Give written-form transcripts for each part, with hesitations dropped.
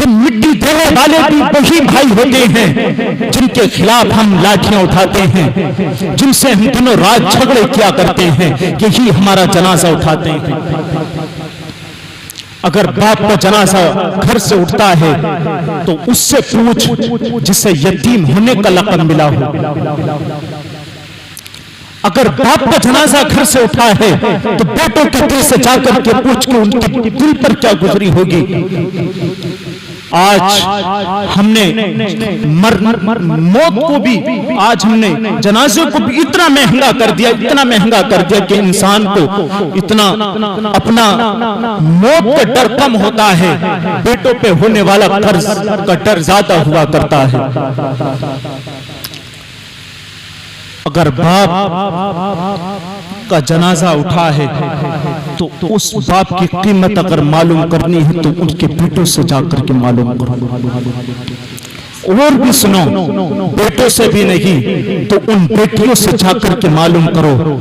یہ مٹی دینے والے بھی وہی بھائی ہوتے ہیں جن کے خلاف ہم لاٹھیاں اٹھاتے ہیں، جن سے ہم دنوں رات جھگڑے کیا کرتے ہیں، یہی ہمارا جنازہ اٹھاتے ہیں۔ اگر باپ کا جنازہ گھر سے اٹھتا ہے تو اس سے پوچھ جسے یتیم ہونے کا لقب ملا ہو۔ اگر باپ کا جنازہ گھر سے اٹھا ہے تو بیٹوں کے دل سے جا کر کے پوچھ کے ان کے دل پر کیا گزری ہوگی۔ آج ہم نے موت کو بھی، آج ہم نے جنازے کو بھی اتنا مہنگا کر دیا، اتنا مہنگا کر دیا کہ انسان کو اتنا اپنا موت کا ڈر کم ہوتا ہے، بیٹوں پہ ہونے والا قرض کا ڈر زیادہ ہوا کرتا ہے۔ اگر باپ کا جنازہ اٹھا ہے تو اس باپ کی قیمت اگر معلوم کرنی ہے تو ان کے بیٹوں سے جا کر کے معلوم کرو۔ اور بھی سنو، بیٹوں سے بھی نہیں تو ان بیٹیوں سے جا کر کے معلوم کرو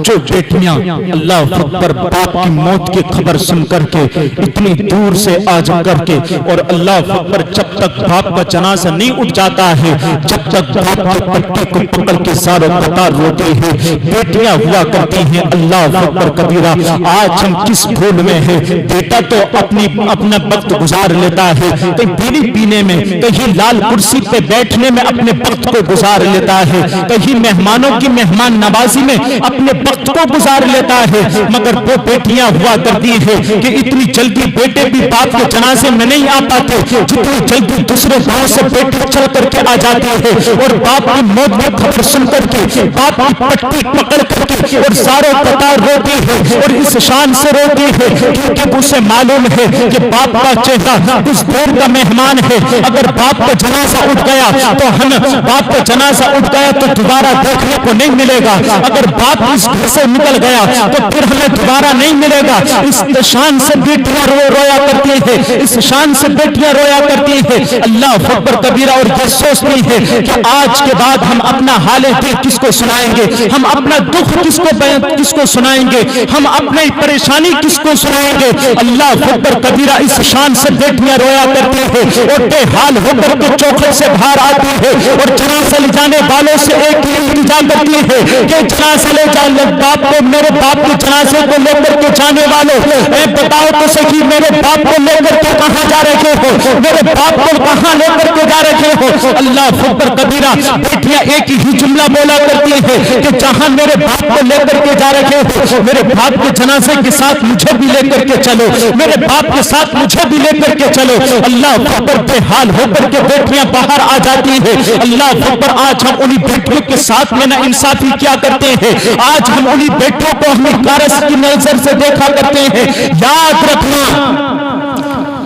جو بیٹیاں اللہ اکبر باپ کی موت کی خبر سن کر کے اتنی دور سے آ جا کر کے، اور اللہ اکبر جب تک باپ کا جنازہ نہیں اٹھ جاتا ہے، جب تک باپ کی پٹی کو پکڑ کے ساروں قطار روتے ہیں، بیٹیاں ہوا کرتی ہیں اللہ اکبر کبیرہ۔ آج ہم کس بھول میں ہیں، بیٹا تو اپنا وقت گزار لیتا ہے، کہیں بیڑی پینے میں، کہیں لال کرسی پہ بیٹھنے میں اپنے وقت کو گزار لیتا ہے، کہیں مہمانوں کی مہمان نوازی میں اپنے وقت کو گزار لیتا ہے، مگر وہ بیٹیاں ہوا کرتی ہیں کہ اتنی جلدی بیٹے بھی باپ کے جنازے میں نہیں آ پاتے جتنی جلدی دوسرے گاؤں سے بیٹے چل کر کے آ جاتے ہیں، اور باپ کی موت کی خبر سن کر کے باپ کی پٹی پکڑ کر کے اور ساروں قطار روتی ہے، اور اس شان سے روتی ہے کیونکہ اسے معلوم ہے کہ باپ کا چہرہ کچھ دیر کا مہمان ہے۔ اگر باپ کا جنازہ اٹھ گیا تو ہم باپ کا جنازہ اٹھ گیا تو دوبارہ دیکھنے کو نہیں ملے گا، اگر باپ اس گھر سے نکل گیا تو پھر ہمیں دوبارہ نہیں ملے گا۔ اس شان سے بیٹیاں رویا کرتی ہیں، اس شان سے بیٹیاں رویا کرتی ہیں اللہ اکبر کبیرہ، اور یہ سوچتی ہے کہ آج کے بعد ہم اپنا حال دل کس کو سنائیں گے، ہم اپنا دکھ کس کو سنائیں گے، ہم اپنی پریشانی کس کو سنائیں گے۔ اللہ اکبر کبیرہ، اس شان سے بیٹیاں رویا کرتی ہیں اور بے حال ہو کر کے چوکھٹ سے باہر آتی ہے، اور جنازہ لے جانے والوں سے ایک ہی التجا کرتی ہے کہ جنازہ لے جانے باپ کو، میرے باپ کے جنازے کو لے کر کے جانے والوں، اے بتاؤ تو صحیح میرے باپ کو لے کر کے کہاں جا رہے ہو، میرے باپ کو کہاں لے کر کے جا رہے ہو۔ اللہ اکبر کبیرہ، بیٹیاں ایک ہی جملہ بولا کرتی ہے کہ جہاں میرے باپ کو لے کر کے جا رہے ہو، میرے باپ کے جنازے کے ساتھ مجھے بھی لے کر کے چلو، میرے باپ کے ساتھ مجھے بھی لے کر کے چلو۔ اللہ اکبر، بے حال ہو کر کے بیٹیاں باہر آ جاتی ہے۔ اللہ اکبر، آج ہم انہی بیٹیوں کے ساتھ میں نا انصافی کیا کرتے ہیں، آج ہم انہی بیٹیوں کو ہمیں کارس کی نظر سے دیکھا کرتے ہیں۔ یاد رکھنا،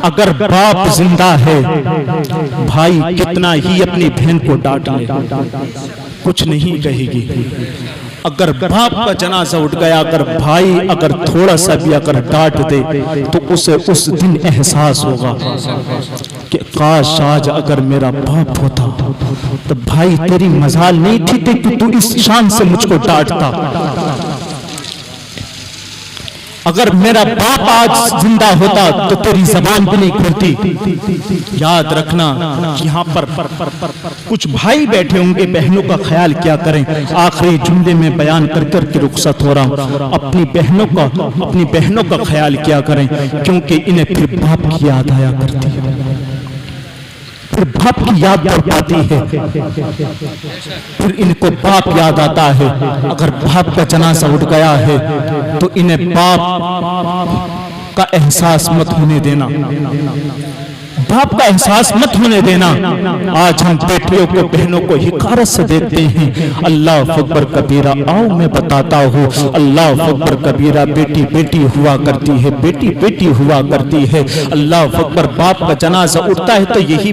اگر باپ زندہ ہے، بھائی کتنا ہی اپنی بہن کو ڈانٹ لے کچھ نہیں کہے گی۔ اگر باپ کا جنازہ اٹھ گیا، اگر بھائی اگر تھوڑا سا بھی اگر ڈانٹ دے تو اسے اس دن احساس ہوگا کہ کاش آج اگر میرا باپ ہوتا تو بھائی تیری مجال نہیں تھی کہ تو اس شان سے مجھ کو ڈانٹتا۔ اگر میرا باپ آج زندہ ہوتا تو تیری زبان بھی نہیں کھلتی۔ یاد رکھنا، یہاں پر کچھ بھائی بیٹھے ہوں گے، بہنوں کا خیال کیا کریں۔ آخری جملے میں بیان کر کر کے رخصت ہو رہا ہوں، اپنی بہنوں کا خیال کیا کریں، کیونکہ انہیں پھر باپ کی یاد آیا کرتی ہے، پھر باپ کی یاد آتی ہے، پھر ان کو باپ یاد آتا ہے۔ اگر باپ کا جنازہ اٹھ گیا ہے تو انہیں باپ کا احساس مت ہونے دینا، باپ کا احساس مت ہونے دینا۔ آج ہم بیٹیوں کو، بہنوں کو حقارت سے دیکھتے ہیں۔ اللہ اکبر کبیرہ، آؤ میں بتاتا ہوں، اللہ اکبر کبیرہ، بیٹی بیٹی ہوا کرتی ہے، بیٹی بیٹی ہوا کرتی ہے۔ اللہ اکبر، باپ کا جنازہ اٹھتا ہے تو یہی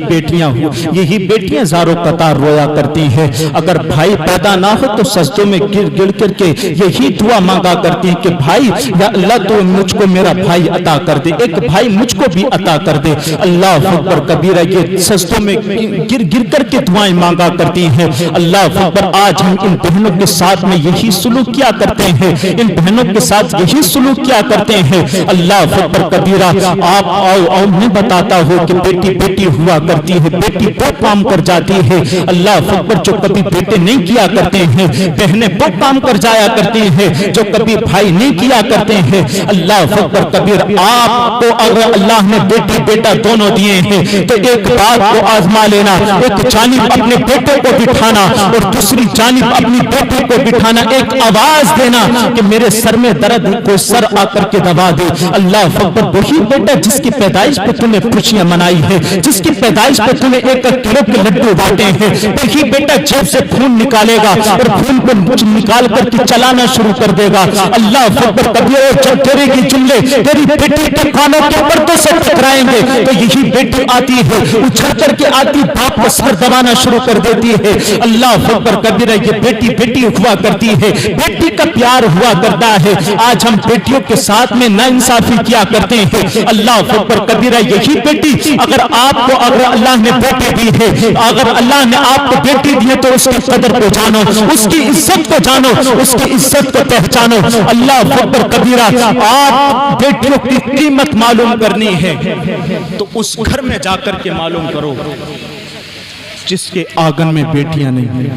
بیٹیاں زاروں قطار رویا کرتی ہیں۔ اگر بھائی پیدا نہ ہو تو سجدوں میں گر کر کے یہی دعا مانگا کرتی ہیں کہ بھائی یا اللہ تو مجھ کو میرا بھائی عطا کر دے، ایک بھائی مجھ کو بھی عطا کر دے۔ اللہ اکبر کبیرہ یہ سجدوں میں گر گر کر کے دعائیں مانگا کرتی ہیں. اللہ اکبر آج ہم ان بہنوں کے ساتھ میں یہی سلوک کیا کرتے ہیں, ان بہنوں کے ساتھ یہی سلوک کیا کرتے ہیں. اللہ اکبر کبیرہ آپ آؤ میں بتاتا ہوں کہ بیٹی بیٹی ہوا کرتی ہے, بیٹی وہ کام کر جاتی ہے. اللہ اکبر جو کبھی بیٹے نہیں کیا کرتے ہیں, بہنیں وہ کام کر جایا کرتی ہیں جو کبھی بھائی نہیں کیا کرتے ہیں. اللہ اکبر کبیر آپ کو اگر اللہ نے بیٹی بیٹا دونوں دیے ہیں تو ایک بات کو آزما لینا, ایک جانب اپنے بیٹے کو بٹھانا اور دوسری جانب اپنی بیٹی کو بٹھانا, ایک آواز دینا کہ میرے سر میں درد ہے, کوئی سر آ کر کے دبا دے. اللہ اکبر وہی بیٹا جس کی پیدائش پہ تم نے خوشیاں منائی ہے, جس کی پیدائش پہ تم نے 1 کلو کے لڈو بانٹے ہیں, وہی بیٹا جیب سے خون نکالے گا اور خون کو نکال کر کے چلانا شروع کر دے گا. اللہ اکبر کبیر جب تیرے کی جملے تیری بیٹی کے کانوں کے پردوں سے ٹکرائیں گے تو یہی بیٹی آتی ہے اچھل کر کے آتی باپ کا سر دبانا شروع کر دیتی ہے. اللہ اکبر کبیرہ یہ بیٹی بیٹی ہوا کرتی ہے, بیٹی کا پیار ہوا کرتا ہے. آج ہم بیٹیوں کے ساتھ میں ناانصافی کیا کرتے ہیں. اللہ اکبر کبیرہ یہی بیٹی اگر آپ کو اگر اللہ نے بیٹی دی ہے, اگر اللہ نے آپ کو بیٹی دی ہے تو اس کی قدر کو جانو, اس کی عزت کو جانو, اس کی عزت کو پہچانو. اللہ اکبر کبیرہ آپ بیٹیوں کی قیمت معلوم کرنی ہے تو اس گھر میں جا کر کے معلوم کرو جس کے آنگن میں بیٹیاں نہیں.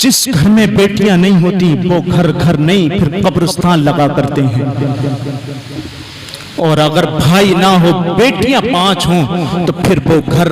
جس گھر میں بیٹیاں نہیں ہوتی وہ گھر گھر نہیں پھر قبرستان لگا کرتے ہیں. اور اگر بھائی نہ ہو بیٹیاں 5 ہوں تو پھر وہ گھر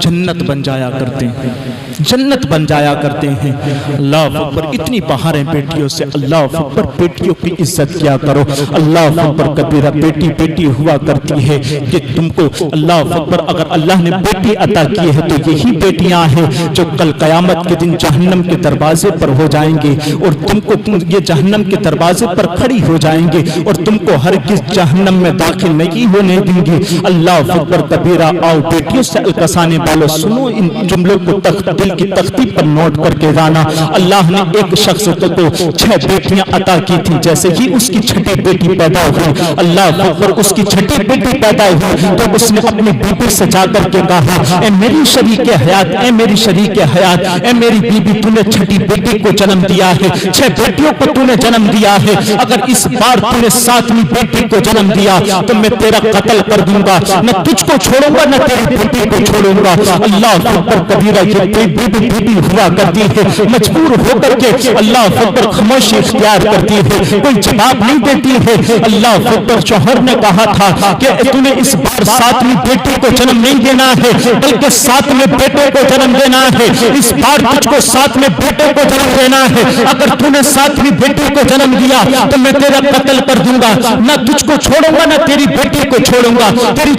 جنت بن جایا کرتے ہیں, جنت بن جایا کرتے ہیں. اللہ اکبر اتنی بہاریں بیٹیوں سے. اللہ اکبر بیٹیوں کی عزت کیا کرو. اللہ اکبر کبیرہ بیٹی بیٹی ہوا کرتی ہے کہ تم کو اللہ اکبر اگر اللہ نے بیٹی عطا کی ہے تو یہی بیٹیاں ہیں جو کل قیامت کے دن جہنم کے دروازے پر ہو جائیں گے اور تم کو یہ جہنم کے دروازے پر کھڑی ہو جائیں گے اور تم کو ہرگز جہنم میں داخل نہیں ہونے دیں گے. اللہ اکبر کبیرہ آؤ بیٹیوں سے الکسانے والو سنو ان جملوں کو دل کی تختی پر نوٹ کر کے جانا. اللہ نے ایک شخص کو 6 بیٹیاں عطا کی تھی, جیسے ہی اس کی چھٹی بیٹی پیدا ہوئی, اللہ اکبر اس کی چھٹی بیٹی پیدا ہوئی تو اس نے اپنی بیٹی سے جا کر کے کہا اے میری شریک حیات, اے میری شریک حیات, اے میری بیوی تو نے چھٹی بیٹی کو جنم دیا ہے, 6 بیٹیوں کو تو نے جنم دیا ہے, اگر اس بار تو نے 7ویں بیٹی کو جنم دیا تو میں تیرا قتل کر دوں گا, نہ تجھ کو چھوڑوں گا نہ تیری بیٹی کو چھوڑوں گا. اللہ اکبر کبیرہ یہ بیٹی ہوا کرتی ہے مجبور ہو کر کے اللہ اکبر خاموشی اختیار کرتی ہے, کوئی جواب نہیں دیتی ہے. اللہ اکبر شوہر نے کہا تھا کہ تو نے اس بار 7ویں بیٹی کو جنم نہیں دینا ہے بلکہ 7ویں بیٹے کو جنم دینا ہے, اس بار تجھ کو 7ویں بیٹے کو جنم دینا ہے, اگر تو نے 7ویں بیٹی کو جنم دیا تو میں تیرا قتل کر دوں گا, نہ تجھ کو چھوڑوں گا نہ تیری بیٹی کو چھوڑوں گا, تیری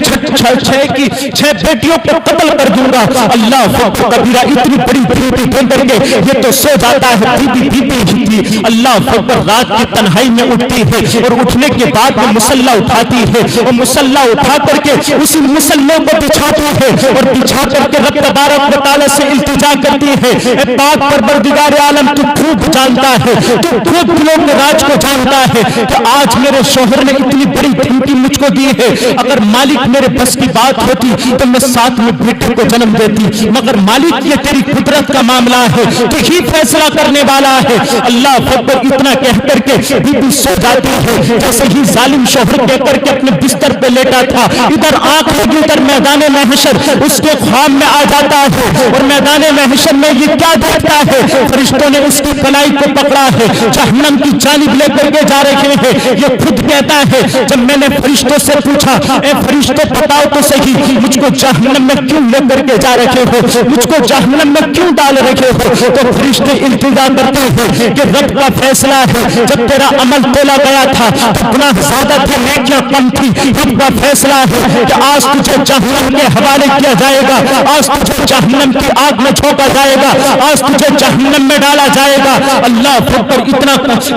6 بیٹیوں کو قتل کر دوں گا. اللہ اکبر کبیرہ اتنی بڑی بیٹی دے کر کے یہ تو سو جاتا ہے بیٹی ہی تھی. اللہ اکبر رات کی تنہائی میں اٹھتی ہے اور اٹھنے کے بعد وہ مسلح اٹھاتی ہے اور مسلح اٹھا کر کے اسی مسلح کو بچھاتی ہے اور بچھا کر کے رب تبارک و تعالی سے التجا کرتی ہے اے پاک پروردگار عالم تو خوب جانتا ہے, تو خود دلوں کے راز کو جانتا ہے کہ آج میرے شوہر نے اتنی بڑی بیٹی مجھ کو دی ہے, اگر مالک میرے بس کی بات ہوتی تو میں 7ویں بیٹی کو جنم دیتی, مگر مالک یہ تیری قدرت کا معاملہ ہے, تو ہی فیصلہ کرنے والا ہے. اللہ اکبر اتنا کہہ کر کے بیٹی سو جاتی ہے, جیسے ہی ظالم شوہر کہہ کر کے اپنے بستر پہ لیٹا تھا ادھر آنکھ لگی ادھر میدان محشر اس کے خواب میں آ جاتا ہے اور میدان محشر میں یہ کیا دیکھتا ہے, فرشتوں نے اس کی کلائی کو پکڑا ہے, جہنم کی جانب لے کر کے جا رہے ہیں. یہ خود کہتا ہے جب میں نے فرشتوں سے پوچھا اے فرشتوں بتاؤ تو صحیح مجھ کو جہنم میں کیوں لے کر کے جا رکھے ہو, مجھ کو جہنم میں کیوں ڈال رکھے ہو, تو فرشتے التجا کرتے ہیں کہ رب کا فیصلہ ہے, جب تیرا عمل تولا گیا تھا تو گناہ زیادہ تھے نیکیاں کم تھی, رب کا فیصلہ ہے کہ آج تجھے جہنم کے حوالے کیا جائے گا, آج تجھے جہنم کی آگ میں جھونکا جائے گا, آج تجھے جہنم میں ڈالا جائے گا. اللہ اکبر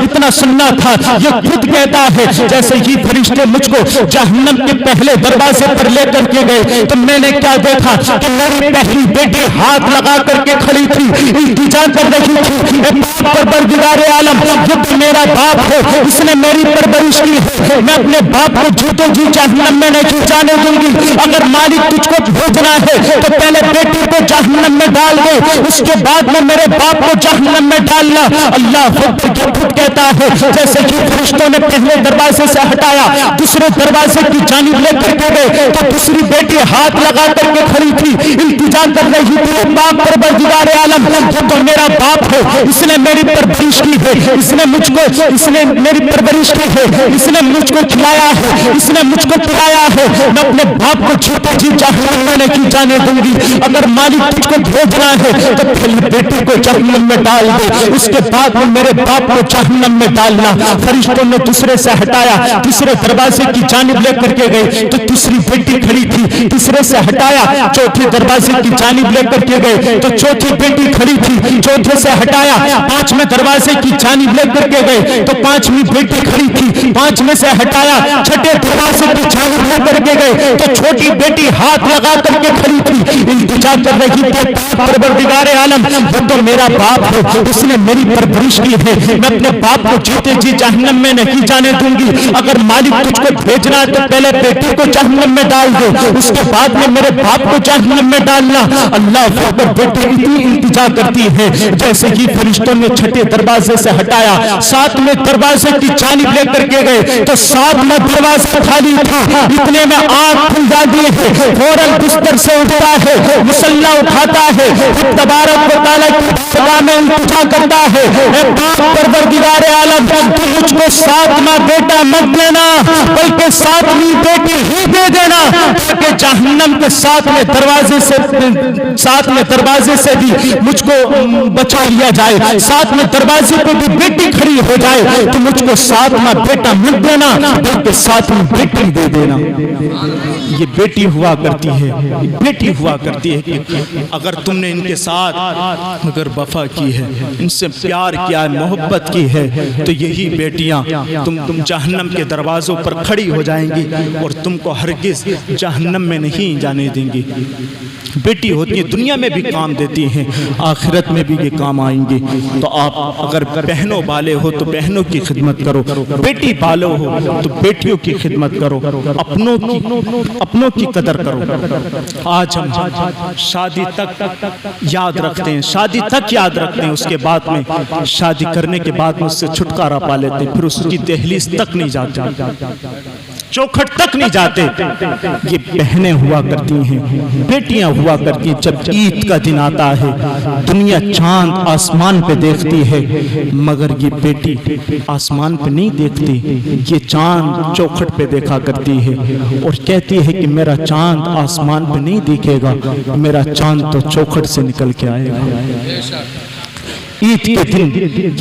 اتنا سننا تھا, یہ خود کہتا ہے جیسے ہی فرشتے مجھ کو جہنم کے پہلے دروازے پر لے کر کے گئے تو میں نے کیا دیکھا کہ میری پہلی بیٹی ہاتھ لگا کر کے کھڑی تھی، التجا کر رہی تھی، پروردگار عالم یہ تو میرا باپ ہے، اس نے میری پرورش کی ہے، میں اپنے باپ کو جھوٹے جی جہنم میں نہیں جانے دوں گی، اگر مالک تجھ کو بھیجنا ہے تو پہلے بیٹی کو جہنم میں ڈال دے، اس کے بعد میں میرے باپ کو جہنم میں ڈالنا۔ اللہ خود کہتا ہے جیسے کہ فرشتوں نے پہلے دروازے سے ہٹایا دوسرے دروازے کی جانب لے کر کے گئے تو دوسری بیٹی ہاتھ لگا کر کے کھڑی تھی، التجا کر رہی تھی، باپ پروردگار عالم یہ تو میرا باپ ہے، اس نے میری پرورش کی ہے، اس نے میری پرورش کی ہے، اس نے مجھ کو کھلایا ہے، اس نے مجھ کو پلایا ہے، میں اپنے باپ کو جھوٹے جی جہنم میں نہیں جانے دوں گی، اگر مالک تجھ کو بھیجنا ہے تو پہلے بیٹی کو جہنم میں ڈال دے، اس کے بعد میں میرے باپ کو جہنم میں ڈالنا۔ فرشتوں نے دوسرے سے ہٹایا، تیسرے دروازے کی جانب لے کر کے گئے تو تیسری بیٹی کھڑی تھی، تیسرے سے ہٹایا چوتھے دروازے کی جانب لے کر کے گئے تو چوتھی بیٹی کھڑی تھی، چوتھے سے ہٹایا پانچویں دروازے کی جانب لے کر کے گئے تو پانچویں بیٹی کھڑی تھی، پانچویں سے ہٹایا چھٹے دروازے کی جانب لے کر کے گئے تو چھوٹی بیٹی ہاتھ لگا کر کے کھڑی تھی، التجا کر رہی تھی، پروردگار عالم وہ تو میرا باپ ہے، اس نے میری پرورش کی ہے، میں اپنے باپ کو جیتے جی جہنم میں نہیں جانے دوں گی، اگر مالک تجھ کو بھیجنا ہے تو پہلے بیٹی کو جہنم میں ڈال دے، اس کے بعد میں میرے باپ کو جہنم میں ڈالنا۔ اللہ اکبر، بیٹی اتنی التجا کرتی ہے جیسے ہی فرشتوں نے چھٹے دروازے سے ہٹایا ساتویں دروازے کی جانب لے کر کے گئے تو ساتواں دروازہ خالی تھا، اتنے میں آنکھ کھل جاتی ہے، فوراً بستر سے اٹھتا ہے، مسلح اٹھاتا ہے، تبارک و تعالیٰ کی خدا میں التجا کرتا ہے، اے باپ پروردگار عالم تو مجھ کو ساتواں بیٹا مت دینا بلکہ ساتویں بیٹی ہی دے دینا تاکہ جہنم کے ساتویں دروازے سے بھی مجھ کو بچا لیا جائے، ساتویں دروازے پہ بھی بیٹی کھڑی ہو جائے تو مجھ کو ساتواں بیٹا مت دینا بلکہ ساتویں بیٹی دے دینا۔ یہ بیٹی ہوا کرتی ہے، بیٹی ہوا کرتی ہے کہ اگر تم نے ان کے ساتھ اگر وفا کی ہے، ان سے پیار کیا ہے، محبت کی ہے تو یہی بیٹیاں تم جہنم کے دروازوں پر کھڑی ہو جائیں گی اور تم کو ہرگز جہنم میں نہیں جانے دیں گی۔ بیٹی ہوتی ہے، دنیا میں بھی کام دیتی ہیں، آخرت میں بھی یہ کام آئیں گی۔ تو آپ اگر بہنوں والے ہو تو بہنوں کی خدمت کرو، بیٹی والو ہو تو بیٹیوں کی خدمت کرو، اپنوں کی قدر کرو۔ آج ہم شادی تک یاد رکھتے ہیں، شادی تک یاد رکھتے ہیں، اس کے بعد میں شادی کرنے کے بعد میں اس سے چھٹکارا پا لیتے ہیں، پھر اس کی دہلیز تک نہیں جاتے، چوکھٹ تک نہیں جاتے۔ یہ بہنیں ہوا کرتی ہیں، بیٹیاں ہوا کرتی ہیں۔ جب عید کا دن آتا ہے دنیا چاند آسمان پہ دیکھتی ہے مگر یہ بیٹی آسمان پہ نہیں دیکھتی، یہ چاند چوکھٹ پہ دیکھا کرتی ہے اور کہتی ہے کہ میرا چاند آسمان پہ نہیں دیکھے گا، میرا چاند تو چوکھٹ سے نکل کے آئے گا۔ عید کے دن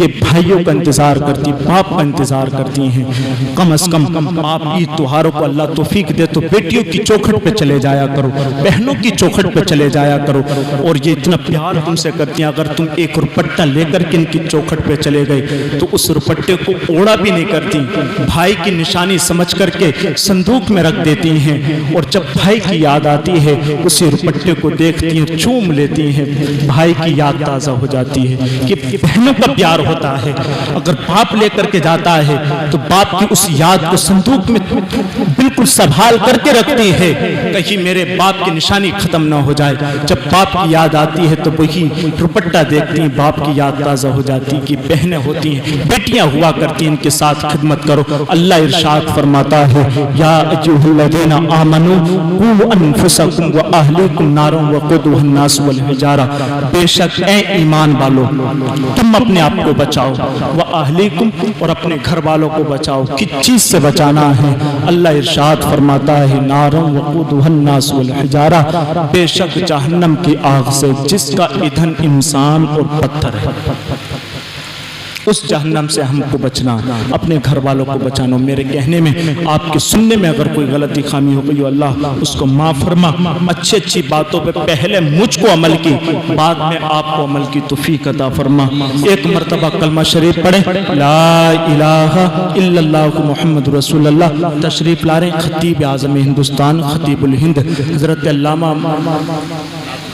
یہ بھائیوں کا انتظار کرتی، باپ کا انتظار کرتی ہیں، کم از کم آپ عید تہواروں کو اللہ توفیق دے تو بیٹیوں کی چوکھٹ پہ چلے جایا کرو، بہنوں کی چوکھٹ پہ چلے جایا کرو، اور یہ اتنا پیار تم سے کرتی ہیں۔ اگر تم ایک روپٹہ لے کر کے ان کی چوکھٹ پہ چلے گئے تو اس روپٹے کو اوڑا بھی نہیں کرتی، بھائی کی نشانی سمجھ کر کے صندوق میں رکھ دیتی ہیں، اور جب بھائی کی یاد آتی ہے اسی روپٹے کو دیکھتی ہیں، چوم لیتی ہیں، بھائی کی یاد تازہ ہو جاتی ہے کہ بہنوں کا پیار ہوتا ہے۔ اگر باپ لے کر کے جاتا ہے تو باپ کی اس یاد کو صندوق میں بالکل سنبھال کر کے رکھتی ہے کہیں میرے باپ کی نشانی ختم نہ ہو جائے۔ جب باپ کی یاد آتی ہے تو وہی دوپٹہ دیکھتی ہیں، باپ کی یاد تازہ ہو جاتی ہے کہ بہنیں ہوتی ہیں، بیٹیاں ہوا کرتی ہیں، ان کے ساتھ خدمت کرو۔ اللہ ارشاد فرماتا ہے یا ایھا الذین آمنوا قوا انفسکم واہلیکم نارا وقودھا الناس والحجارہ، بے شک اے ایمان والو تم اپنے آپ کو بچاؤ، واہلیکم اور اپنے گھر والوں کو بچاؤ۔ کس چیز سے بچانا ہے؟ اللہ ارشاد فرماتا ہے نارا وقودھا الناس والحجارہ، بے شک جہنم کی آگ سے جس کا ایندھن انسان اور پتھر ہے، اس جہنم سے ہم کو بچنا، اپنے گھر والوں کو بچانا۔ میرے کہنے میں، آپ کے سننے میں اگر کوئی غلطی خامی ہو گئی، اللہ اس کو معاف فرما۔ اچھی اچھی باتوں پہ پہلے مجھ کو عمل کی، بعد میں آپ کو عمل کی توفیق عطا فرما۔ ایک مرتبہ کلمہ شریف پڑھیں، لا الہ الا اللہ محمد رسول اللہ۔ تشریف لارے خطیب اعظم ہندوستان، خطیب الہند حضرت علامہ